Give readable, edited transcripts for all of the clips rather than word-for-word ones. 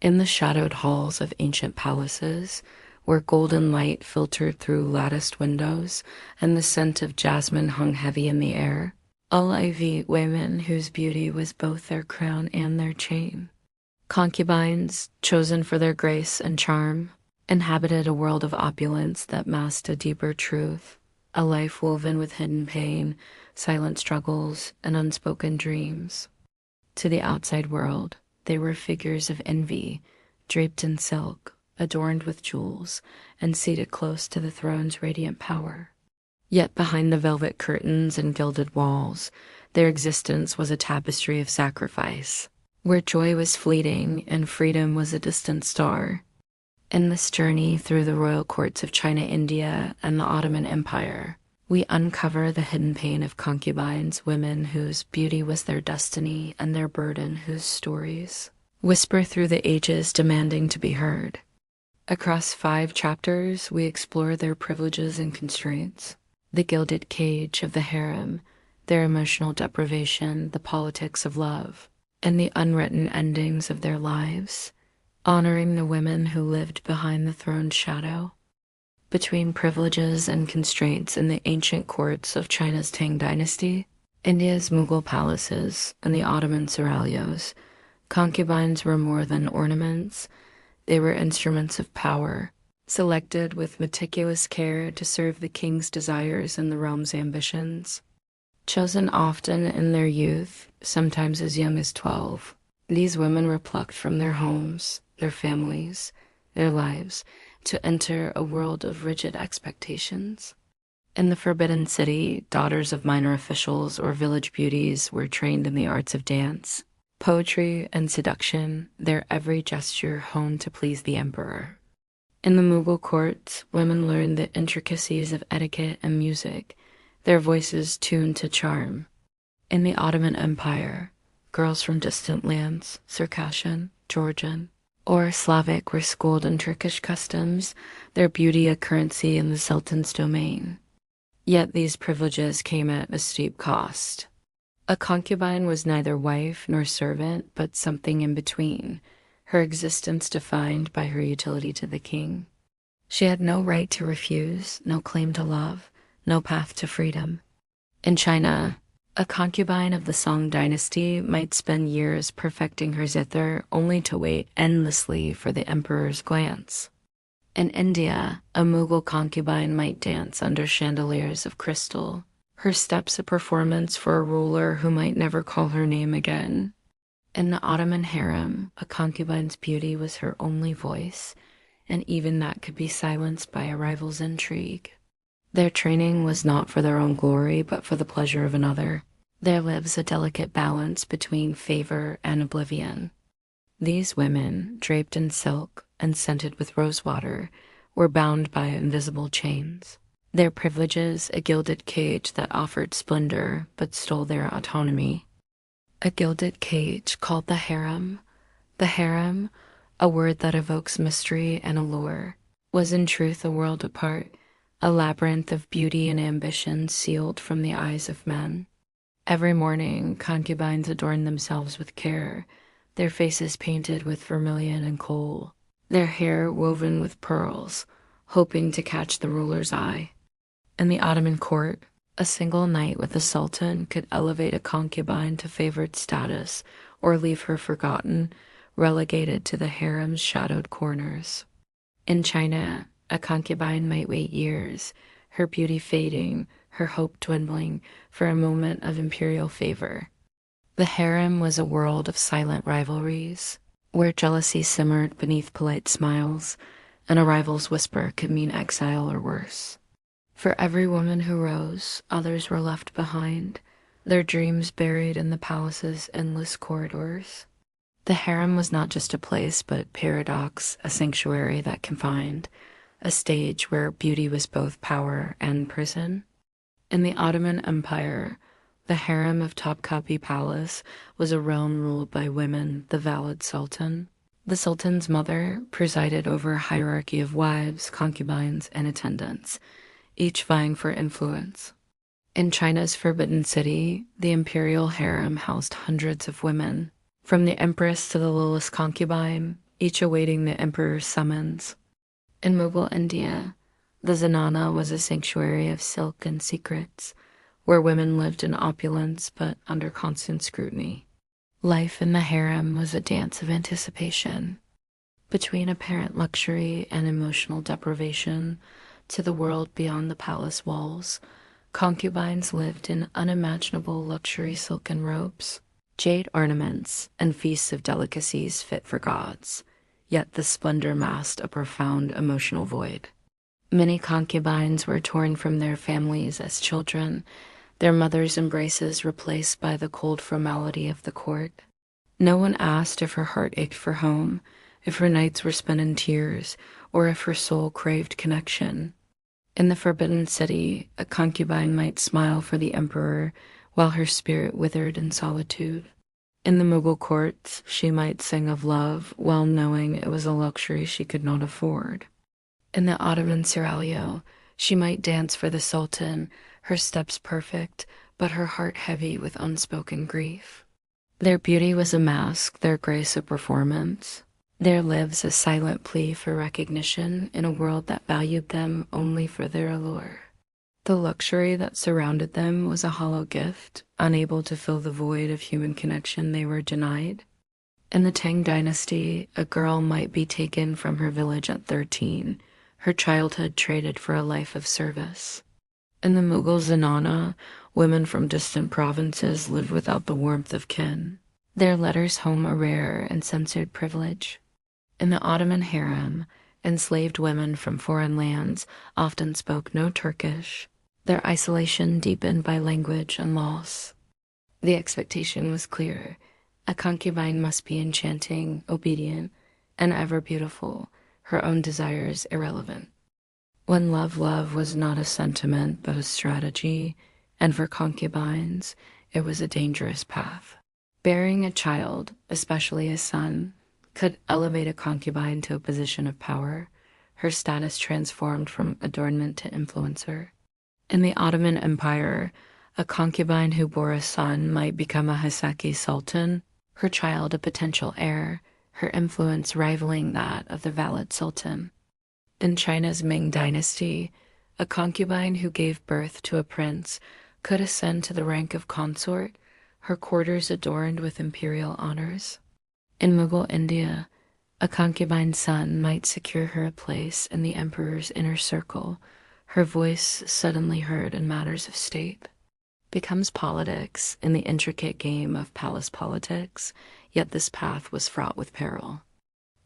In the shadowed halls of ancient palaces, where golden light filtered through latticed windows and the scent of jasmine hung heavy in the air, alive women whose beauty was both their crown and their chain. Concubines, chosen for their grace and charm, inhabited a world of opulence that masked a deeper truth, a life woven with hidden pain, silent struggles, and unspoken dreams. To the outside world, they were figures of envy, draped in silk, adorned with jewels, and seated close to the throne's radiant power. Yet behind the velvet curtains and gilded walls, their existence was a tapestry of sacrifice, where joy was fleeting and freedom was a distant star. In this journey through the royal courts of China, India, and the Ottoman Empire, we uncover the hidden pain of concubines, women whose beauty was their destiny and their burden whose stories whisper through the ages demanding to be heard. Across 5 chapters, we explore their privileges and constraints, the gilded cage of the harem, their emotional deprivation, the politics of love, and the unwritten endings of their lives, honoring the women who lived behind the throne's shadow. Between privileges and constraints in the ancient courts of China's Tang dynasty, India's Mughal palaces, and the Ottoman seraglios, concubines were more than ornaments. They were instruments of power, selected with meticulous care to serve the king's desires and the realm's ambitions. Chosen often in their youth, sometimes as young as 12, these women were plucked from their homes, their families, their lives, to enter a world of rigid expectations. In the Forbidden City, daughters of minor officials or village beauties were trained in the arts of dance, poetry, and seduction, their every gesture honed to please the emperor. In the Mughal courts, women learned the intricacies of etiquette and music, their voices tuned to charm. In the Ottoman Empire, girls from distant lands, Circassian, Georgian, or Slavic were schooled in Turkish customs, their beauty a currency in the Sultan's domain. Yet these privileges came at a steep cost. A concubine was neither wife nor servant, but something in between, her existence defined by her utility to the king. She had no right to refuse, no claim to love, no path to freedom. In China, a concubine of the Song dynasty might spend years perfecting her zither only to wait endlessly for the emperor's glance. In India, a Mughal concubine might dance under chandeliers of crystal, her steps a performance for a ruler who might never call her name again. In the Ottoman harem, a concubine's beauty was her only voice, and even that could be silenced by a rival's intrigue. Their training was not for their own glory, but for the pleasure of another. There lives a delicate balance between favor and oblivion. These women, draped in silk and scented with rosewater, were bound by invisible chains. Their privileges a gilded cage that offered splendor but stole their autonomy. A gilded cage called the harem. The harem, a word that evokes mystery and allure, was in truth a world apart, a labyrinth of beauty and ambition sealed from the eyes of men. Every morning, concubines adorned themselves with care, their faces painted with vermilion and kohl, their hair woven with pearls, hoping to catch the ruler's eye. In the Ottoman court, a single night with the Sultan could elevate a concubine to favored status or leave her forgotten, relegated to the harem's shadowed corners. In China, a concubine might wait years, her beauty fading, her hope dwindling for a moment of imperial favor. The harem was a world of silent rivalries, where jealousy simmered beneath polite smiles, and a rival's whisper could mean exile or worse. For every woman who rose, others were left behind, their dreams buried in the palace's endless corridors. The harem was not just a place, but paradox, a sanctuary that confined, a stage where beauty was both power and prison. In the Ottoman Empire, the harem of Topkapi Palace was a realm ruled by women, the valid sultan. The sultan's mother presided over a hierarchy of wives, concubines, and attendants, each vying for influence. In China's Forbidden City, the imperial harem housed hundreds of women, from the empress to the lowest concubine, each awaiting the emperor's summons. In Mughal India, the zanana was a sanctuary of silk and secrets, where women lived in opulence but under constant scrutiny. Life in the harem was a dance of anticipation, between apparent luxury and emotional deprivation. To the world beyond the palace walls, concubines lived in unimaginable luxury silken robes, jade ornaments, and feasts of delicacies fit for gods. Yet the splendor masked a profound emotional void. Many concubines were torn from their families as children, their mothers' embraces replaced by the cold formality of the court. No one asked if her heart ached for home, if her nights were spent in tears, or if her soul craved connection. In the Forbidden City, a concubine might smile for the emperor while her spirit withered in solitude. In the Mughal courts, she might sing of love while knowing it was a luxury she could not afford. In the Ottoman seraglio, she might dance for the sultan, her steps perfect, but her heart heavy with unspoken grief. Their beauty was a mask, their grace a performance, their lives a silent plea for recognition in a world that valued them only for their allure. The luxury that surrounded them was a hollow gift, unable to fill the void of human connection they were denied. In the Tang dynasty, a girl might be taken from her village at 13, her childhood traded for a life of service. In the Mughal Zanana, women from distant provinces lived without the warmth of kin, their letters home a rare and censored privilege. In the Ottoman harem, enslaved women from foreign lands often spoke no Turkish, their isolation deepened by language and loss. The expectation was clear. A concubine must be enchanting, obedient, and ever beautiful, her own desires irrelevant. When love was not a sentiment but a strategy, and for concubines, it was a dangerous path. Bearing a child, especially a son, could elevate a concubine to a position of power, her status transformed from adornment to influencer. In the Ottoman Empire, a concubine who bore a son might become a Hasaki sultan, her child a potential heir, her influence rivaling that of the valid sultan. In China's Ming dynasty, a concubine who gave birth to a prince could ascend to the rank of consort, her quarters adorned with imperial honors. In Mughal India, a concubine's son might secure her a place in the emperor's inner circle, her voice suddenly heard in matters of state. Becomes politics in the intricate game of palace politics, yet this path was fraught with peril.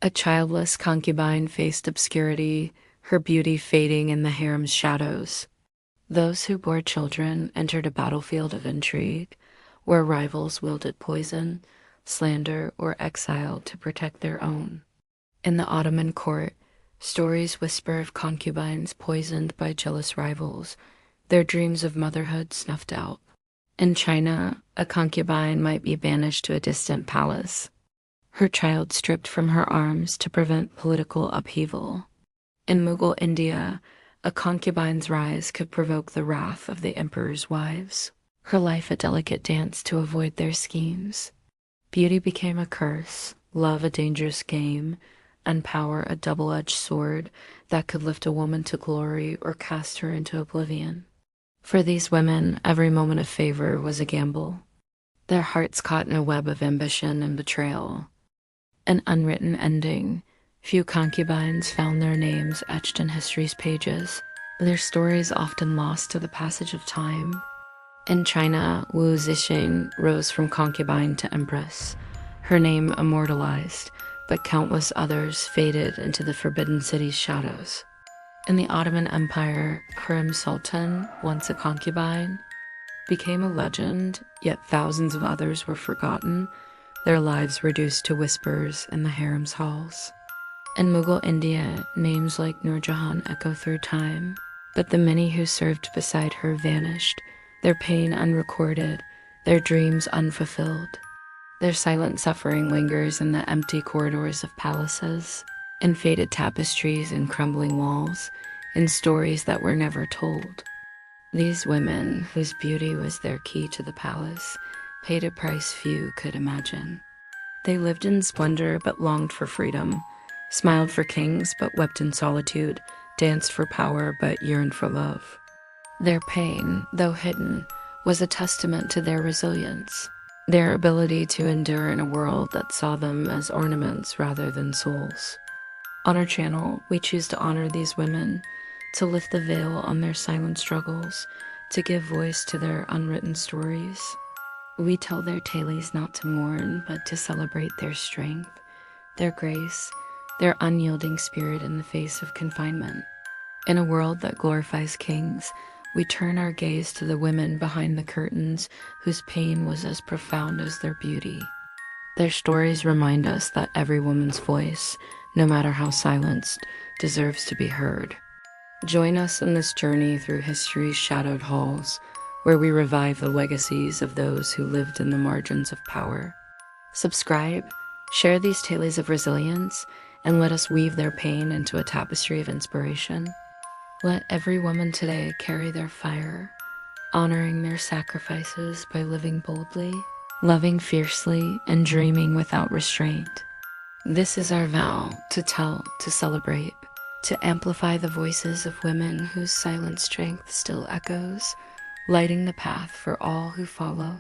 A childless concubine faced obscurity, her beauty fading in the harem's shadows. Those who bore children entered a battlefield of intrigue, where rivals wielded poison, slander, or exile to protect their own. In the Ottoman court, stories whisper of concubines poisoned by jealous rivals, their dreams of motherhood snuffed out. In China, a concubine might be banished to a distant palace, her child stripped from her arms to prevent political upheaval. In Mughal India, a concubine's rise could provoke the wrath of the emperor's wives, her life a delicate dance to avoid their schemes. Beauty became a curse, love a dangerous game, and power a double-edged sword that could lift a woman to glory or cast her into oblivion. For these women, every moment of favor was a gamble, their hearts caught in a web of ambition and betrayal. An unwritten ending. Few concubines found their names etched in history's pages, their stories often lost to the passage of time. In China, Wu Zixing rose from concubine to empress, her name immortalized, but countless others faded into the Forbidden City's shadows. In the Ottoman Empire, Hurrem Sultan, once a concubine, became a legend, yet thousands of others were forgotten, their lives reduced to whispers in the harem's halls. In Mughal India, names like Nur Jahan echo through time, but the many who served beside her vanished, their pain unrecorded, their dreams unfulfilled. Their silent suffering lingers in the empty corridors of palaces, in faded tapestries and crumbling walls, in stories that were never told. These women, whose beauty was their key to the palace, paid a price few could imagine. They lived in splendor but longed for freedom, smiled for kings but wept in solitude, danced for power but yearned for love. Their pain, though hidden, was a testament to their resilience, their ability to endure in a world that saw them as ornaments rather than souls. On our channel, we choose to honor these women, to lift the veil on their silent struggles, to give voice to their unwritten stories. We tell their tales not to mourn, but to celebrate their strength, their grace, their unyielding spirit in the face of confinement. In a world that glorifies kings, we turn our gaze to the women behind the curtains whose pain was as profound as their beauty. Their stories remind us that every woman's voice, no matter how silenced, deserves to be heard. Join us in this journey through history's shadowed halls, where we revive the legacies of those who lived in the margins of power. Subscribe, share these tales of resilience, and let us weave their pain into a tapestry of inspiration. Let every woman today carry their fire, honoring their sacrifices by living boldly, loving fiercely, and dreaming without restraint. This is our vow: to tell, to celebrate, to amplify the voices of women whose silent strength still echoes, lighting the path for all who follow.